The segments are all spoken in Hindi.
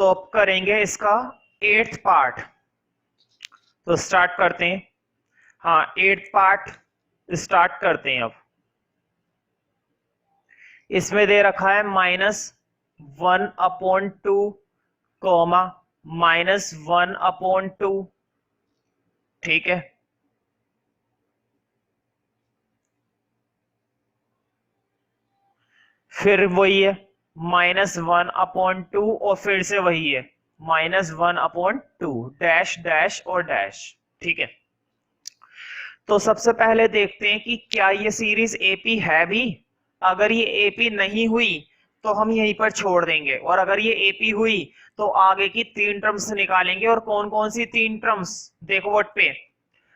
तो अब करेंगे इसका 8th पार्ट। तो स्टार्ट करते हैं। हाँ, 8th पार्ट स्टार्ट करते हैं। अब इसमें दे रखा है -1/2 कॉमा -1/2। ठीक है, फिर वही है -1/2 और फिर से वही है -1/2 डैश डैश और डैश। ठीक है, तो सबसे पहले देखते हैं कि क्या ये सीरीज एपी है भी। अगर ये एपी नहीं हुई तो हम यहीं पर छोड़ देंगे, और अगर ये एपी हुई तो आगे की 3 टर्म्स निकालेंगे। और कौन कौन सी 3 टर्म्स, देखो बोर्ड पे,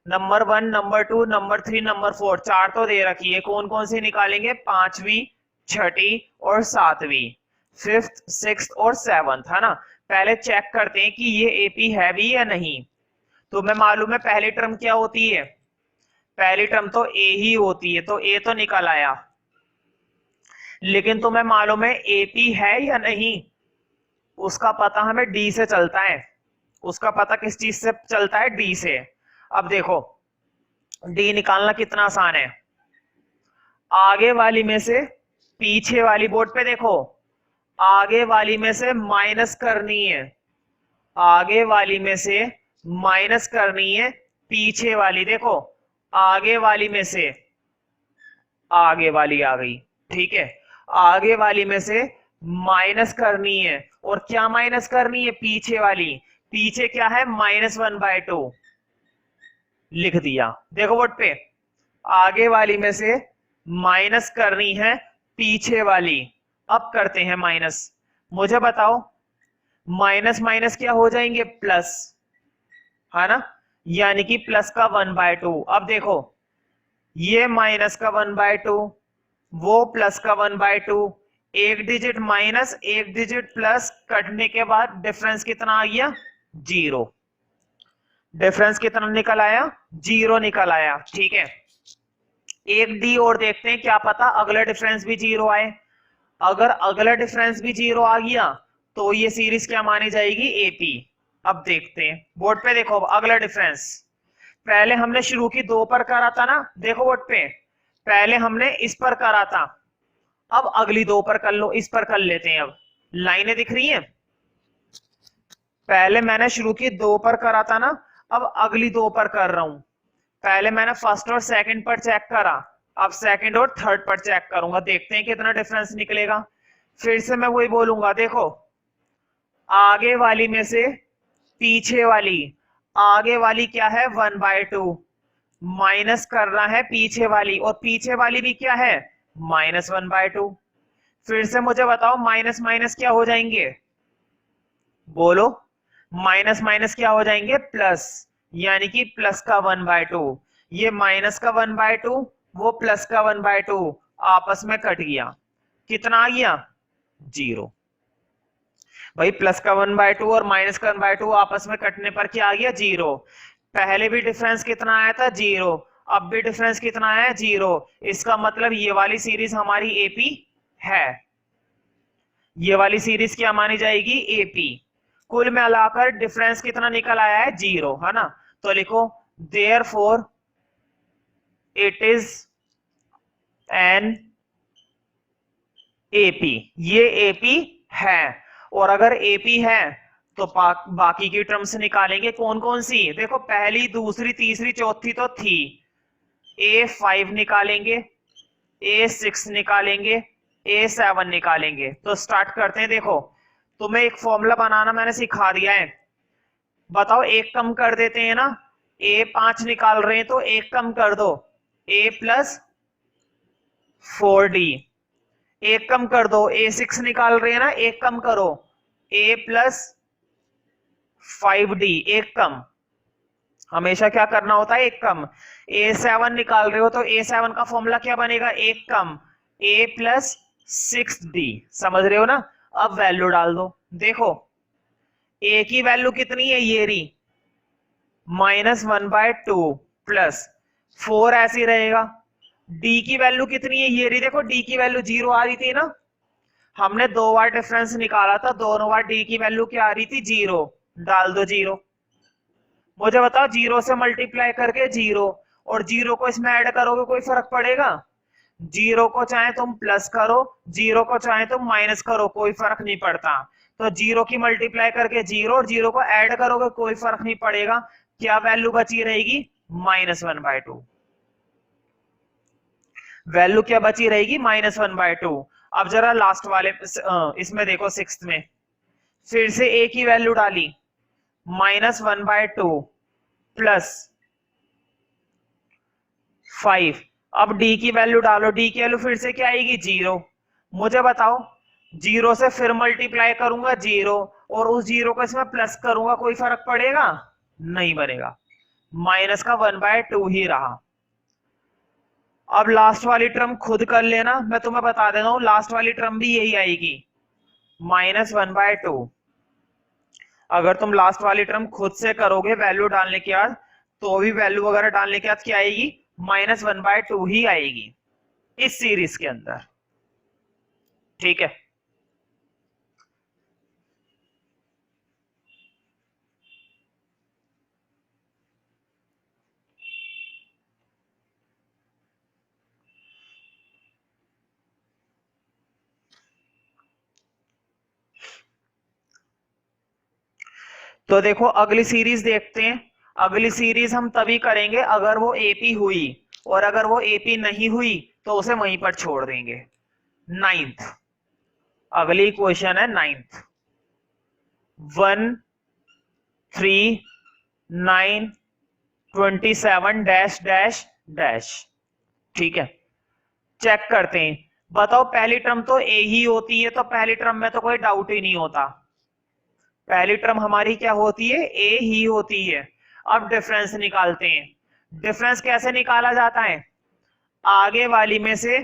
नंबर 1, नंबर 2, नंबर 3, नंबर 4, 4 तो दे रखी है। कौन कौन सी निकालेंगे? 5वीं, 6ठी और 7वीं, 5th, 6th और 7th, है ना। पहले चेक करते हैं कि ये एपी है भी या नहीं। तो मैं मालूम है पहली टर्म क्या होती है, पहली टर्म तो ए ही होती है, तो ए तो निकल आया। लेकिन तुम्हें मालूम है एपी है या नहीं, उसका पता हमें डी से चलता है। उसका पता किस चीज से चलता है? डी से। अब देखो, डी निकालना कितना आसान है। आगे वाली में से पीछे वाली, बोर्ड पे देखो, आगे वाली में से माइनस करनी है। आगे वाली में से माइनस करनी है पीछे वाली। देखो, आगे वाली में से, आगे वाली आ गई। ठीक है, आगे वाली में से माइनस करनी है। और क्या माइनस करनी है? पीछे वाली। पीछे क्या है? -1/2 लिख दिया। देखो बोर्ड पे, आगे वाली में से माइनस करनी है पीछे वाली। अब करते हैं माइनस। मुझे बताओ, माइनस माइनस क्या हो जाएंगे? प्लस, है ना। यानी कि प्लस का 1/2। अब देखो, ये माइनस का 1/2, वो प्लस का 1/2। एक डिजिट माइनस, एक डिजिट प्लस, कटने के बाद डिफरेंस कितना आ गया? 0। डिफरेंस कितना निकल आया? 0 निकल आया। ठीक है, एक डी और देखते हैं, क्या पता अगला डिफरेंस भी 0 आए। अगर अगला डिफरेंस भी 0 आ गया तो ये सीरीज क्या मानी जाएगी? एपी। अब देखते हैं, बोर्ड पे देखो, अगला डिफरेंस। पहले हमने शुरू की 2 पर करा था ना, देखो बोर्ड पे, पहले हमने इस पर करा था। अब अगली 2 पर कर लो, इस पर कर लेते हैं। अब लाइनें दिख रही हैं। पहले मैंने शुरू की 2 पर करा था ना, अब अगली 2 पर कर रहा हूं। पहले मैंने फर्स्ट और सेकंड पर चेक करा, अब सेकंड और थर्ड पर चेक करूंगा। देखते हैं कितना डिफरेंस निकलेगा। फिर से मैं वही बोलूंगा। देखो, आगे वाली में से पीछे वाली, आगे वाली क्या है? 1/2 माइनस कर रहा है पीछे वाली, और पीछे वाली भी क्या है? -1/2। फिर से मुझे बताओ, माइनस माइनस क्या हो जाएंगे? बोलो, माइनस माइनस क्या हो जाएंगे? प्लस। यानी कि प्लस का 1/2। ये माइनस का 1/2, वो प्लस का 1/2, आपस में कट गया। कितना आ गया? 0। भाई, प्लस का 1/2 और माइनस का 1/2 आपस में कटने पर क्या आ गया? 0। पहले भी डिफरेंस कितना आया था? 0। अब भी डिफरेंस कितना आया? 0। इसका मतलब ये वाली सीरीज हमारी एपी है। ये वाली सीरीज क्या मानी जाएगी? एपी। कुल मिलाकर डिफरेंस कितना निकल आया है? 0, है ना। तो लिखो, therefore it is an AP. ये एपी है। और अगर एपी है तो बाकी की टर्म्स निकालेंगे। कौन कौन सी? देखो, पहली, दूसरी, तीसरी, चौथी तो थी। A5 निकालेंगे, A6 निकालेंगे, A7 निकालेंगे। तो स्टार्ट करते हैं। देखो, तुम्हें एक फॉर्मूला बनाना मैंने सिखा दिया है। बताओ, एक कम कर देते हैं ना। A5 निकाल रहे हैं तो एक कम कर दो, A + 4D। एक कम कर दो, A6 निकाल रहे हैं ना, एक कम करो, A + 5D। एक कम, हमेशा क्या करना होता है? एक कम। A7 निकाल रहे हो तो A7 का फॉर्मूला क्या बनेगा? एक कम, A + 6D। समझ रहे हो ना। अब वैल्यू डाल दो। देखो, A की वैल्यू कितनी है? ये रही, -1/2 प्लस 4 ऐसे रहेगा। D की वैल्यू कितनी है? ये रही, देखो, D की वैल्यू 0 आ रही थी ना। हमने 2 बार डिफरेंस निकाला था, दोनों बार डी की वैल्यू क्या आ रही थी, 0। डाल दो 0। मुझे बताओ 0 से मल्टीप्लाई करके 0 और 0 को इसमें ऐड करोगे कोई फर्क पड़ेगा? 0 को चाहे तुम प्लस करो, 0 को चाहे तुम माइनस करो, कोई फर्क नहीं पड़ता। तो 0 की मल्टीप्लाई करके 0 और 0 को ऐड करोगे कोई फर्क नहीं पड़ेगा। क्या वैल्यू बची रहेगी? -1/2। वैल्यू क्या बची रहेगी? -1/2। अब जरा लास्ट वाले इसमें देखो, 6th में फिर से a की वैल्यू डाली, -1/2 प्लस 5। अब d की वैल्यू डालो, d की वैल्यू फिर से क्या आएगी? 0। मुझे बताओ 0 से फिर मल्टीप्लाई करूंगा 0 और उस 0 को इसमें प्लस करूंगा, कोई फर्क पड़ेगा? नहीं पड़ेगा, माइनस का 1/2 ही रहा। अब लास्ट वाली टर्म खुद कर लेना, मैं तुम्हें बता देता हूं लास्ट वाली टर्म भी यही आएगी, -1/2। अगर तुम लास्ट वाली टर्म खुद से करोगे वैल्यू डालने के बाद, तो भी वैल्यू वगैरह डालने के बाद क्या आएगी? -1/2 ही आएगी इस सीरीज के अंदर। ठीक है, तो देखो अगली सीरीज देखते हैं। अगली सीरीज हम तभी करेंगे अगर वो एपी हुई, और अगर वो एपी नहीं हुई तो उसे वहीं पर छोड़ देंगे। 9th, अगली क्वेश्चन है 9th। 1 3 9 27 dash dash dash. ठीक है, चेक करते हैं। बताओ पहली टर्म तो ए ही होती है, तो पहली टर्म में तो कोई डाउट ही नहीं होता, पहली टर्म हमारी क्या होती है? ए ही होती है। अब डिफरेंस निकालते हैं। डिफरेंस कैसे निकाला जाता है? आगे वाली में से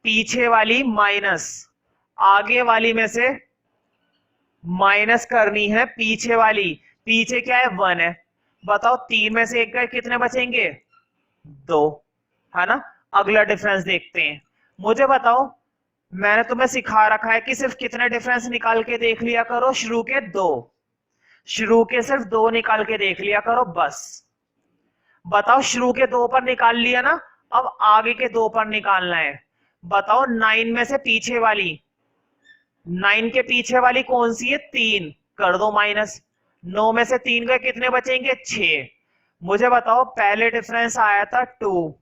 पीछे वाली माइनस, आगे वाली में से माइनस करनी है पीछे वाली। पीछे क्या है? 1 है। बताओ 3 में से 1 गए, कितने बचेंगे? 2, है ना। अगला डिफरेंस देखते हैं। मुझे बताओ, मैंने तुम्हें सिखा रखा है कि सिर्फ कितने डिफरेंस निकाल के देख लिया करो? शुरू के 2, शुरू के सिर्फ 2 निकाल के देख लिया करो बस। बताओ शुरू के 2 पर निकाल लिया ना, अब आगे के 2 पर निकालना है। बताओ 9 में से पीछे वाली, 9 के पीछे वाली कौन सी है? 3, कर दो माइनस। 9 में से 3 गए, कितने बचेंगे? 6। मुझे बताओ पहले डिफरेंस आया था 2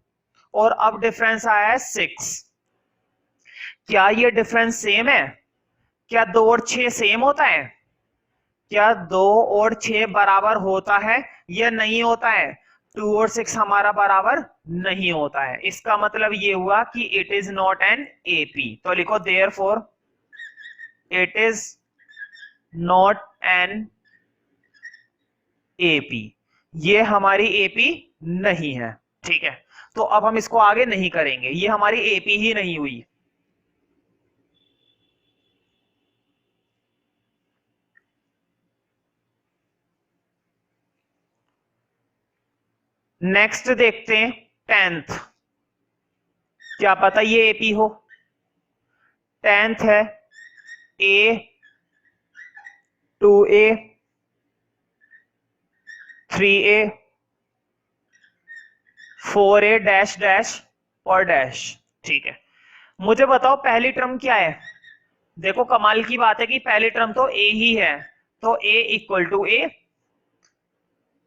और अब डिफरेंस आया है 6, क्या ये डिफरेंस सेम है? क्या 2 और 6 सेम होता है? क्या 2 और 6 बराबर होता है या नहीं होता है? 2 और 6 हमारा बराबर नहीं होता है। इसका मतलब ये हुआ कि it is not an AP. तो लिखो therefore it is not an AP, ये हमारी एपी नहीं है। ठीक है, तो अब हम इसको आगे नहीं करेंगे, ये हमारी एपी ही नहीं हुई। नेक्स्ट देखते हैं 10th। क्या पता ये एपी हो। 10th है A 2A 3A 4A dash dash और डैश। ठीक है, मुझे बताओ पहली टर्म क्या है? देखो कमाल की बात है कि पहली टर्म तो A ही है, तो A इक्वल टू A।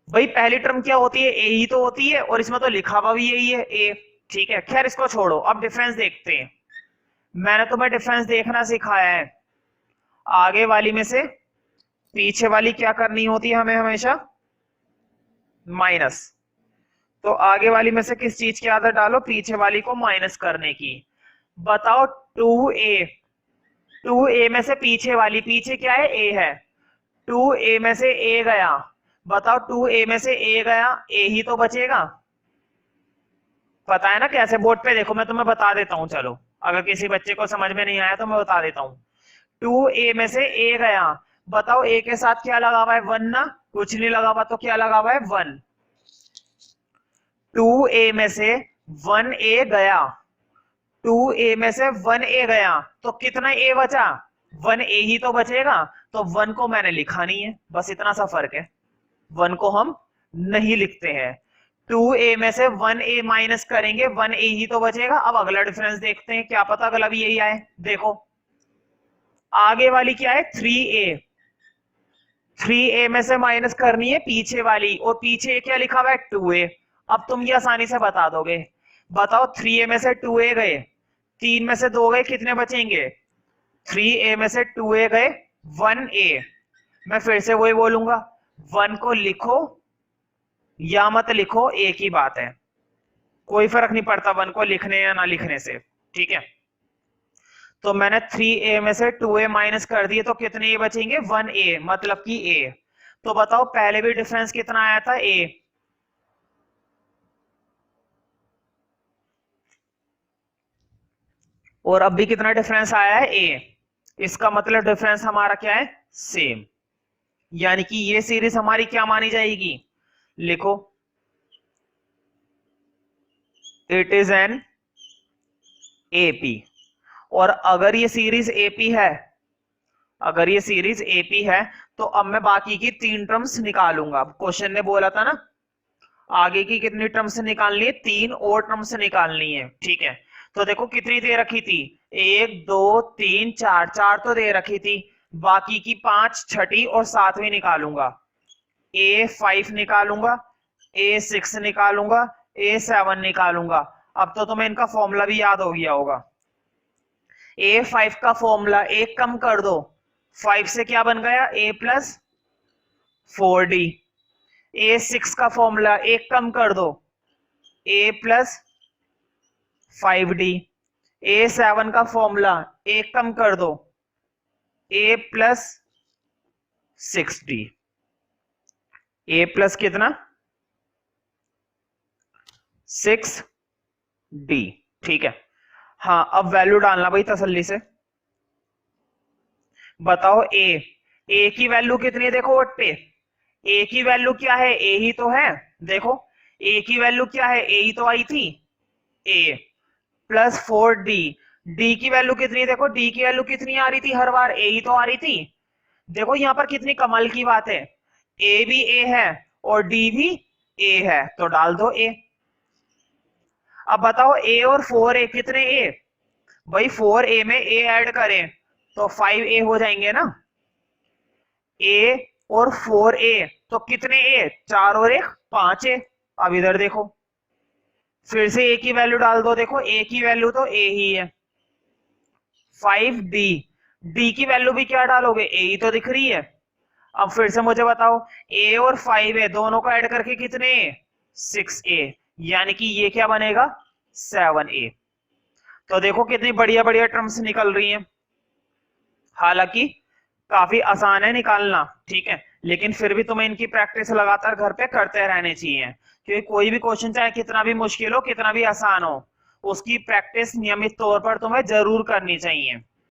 भाई पहली टर्म क्या होती है? A ही तो होती है, और इसमें तो लिखा हुआ भी यही है A। ठीक है, खैर इसको छोड़ो, अब डिफरेंस देखते हैं। मैंने तुम्हें डिफरेंस देखना सिखाया है। आगे वाली में से पीछे वाली क्या करनी होती है हमें? हमेशा माइनस। तो आगे वाली में से किस चीज की आदत डालो? पीछे वाली को माइनस करने की। बताओ 2A, 2A में से पीछे वाली, पीछे क्या है? A है। 2A में से A गया, बताओ 2A में से A गया, A ही तो बचेगा। पता है ना कैसे? बोर्ड पे देखो, मैं तुम्हें बता देता हूं। चलो, अगर किसी बच्चे को समझ में नहीं आया तो मैं बता देता हूं। 2A में से A गया, बताओ A के साथ क्या लगा हुआ है? 1 ना, कुछ नहीं लगा हुआ, तो क्या लगा हुआ है? 1। 2A में से 1A गया, 2a में से 1a गया तो कितना a बचा, 1a ही तो बचेगा, तो 1 को मैंने लिखा नहीं है, बस इतना सा फर्क है, 1 को हम नहीं लिखते हैं। 2a में से 1a माइनस करेंगे, 1a ही तो बचेगा। अब अगला डिफरेंस देखते हैं, क्या पता अगला भी यही आए। देखो आगे वाली क्या है, 3a, 3a में से माइनस करनी है पीछे वाली, और पीछे क्या लिखा हुआ है, 2a। अब तुम ये आसानी से बता दोगे, बताओ 3a में से 2a गए, 3 में से 2 गए, कितने बचेंगे, 3a में से 2a गए 1a। मैं फिर से वही बोलूंगा, 1 को लिखो या मत लिखो एक ही बात है, कोई फर्क नहीं पड़ता 1 को लिखने या ना लिखने से, ठीक है। तो मैंने 3a में से 2a माइनस कर दिए तो कितने a बचेंगे, 1a, मतलब कि a। तो बताओ पहले भी डिफरेंस कितना आया था, a, और अब भी कितना डिफरेंस आया है, a। इसका मतलब डिफरेंस हमारा क्या है, सेम, यानी कि ये सीरीज हमारी क्या मानी जाएगी, लिखो इट इज एन एपी। और अगर ये सीरीज एपी है, अगर ये सीरीज एपी है, तो अब मैं बाकी की 3 टर्म्स निकालूंगा। क्वेश्चन ने बोला था ना आगे की कितनी टर्म्स निकालनी है, 3 और टर्म्स निकालनी है, ठीक है। तो देखो कितनी दे रखी थी, 1 2 3 4, 4 तो दे रखी थी, बाकी की 5 छठी और 7वीं निकालूंगा, A5 निकालूंगा, A6 निकालूंगा, A7 निकालूंगा। अब तो तुम्हें इनका फॉर्मूला भी याद हो गया होगा। A5 का फॉर्मूला एक कम कर दो, 5 से क्या बन गया, A प्लस 4D। A6 का फॉर्मूला एक कम कर दो, A प्लस 5D। A7 का फॉर्मूला एक कम कर दो, A plus 6D। A plus कितना, 6D, ठीक है। हाँ अब वैल्यू डालना भाई तसल्ली से, बताओ A की वैल्यू कितनी है, देखो वोट पे A की वैल्यू क्या है, A ही तो है, देखो A की वैल्यू क्या है, A ही तो आई थी, A प्लस 4D। D की वैल्यू कितनी है, देखो D की वैल्यू कितनी आ रही थी, हर बार A ही तो आ रही थी। देखो यहां पर कितनी कमाल की बात है, A भी A है और D भी A है, तो डाल दो A। अब बताओ A और 4A कितने A, भाई 4A में A ऐड करें तो 5A हो जाएंगे ना, A और 4A तो कितने A, 4 और 1 5A। अब इधर देखो फिर से A की वैल्यू डाल दो, देखो A की वैल्यू तो A ही है, 5D। D की वैल्यू भी क्या डालोगे, A ही तो दिख रही है। अब फिर से मुझे बताओ A और 5A दोनों को ऐड करके कितने, 6A, यानी कि ये क्या बनेगा, 7A। तो देखो कितनी बढ़िया बढ़िया टर्म्स निकल रही हैं, हालांकि काफी आसान है निकालना, ठीक है, लेकिन फिर भी तुम्हें इनकी प्रैक्टिस लगातार घर पे करते रहने चाहिए, क्योंकि कोई भी क्वेश्चन चाहे कितना भी मुश्किल हो कितना भी आसान हो, उसकी प्रैक्टिस नियमित तौर पर तुम्हें जरूर करनी चाहिए।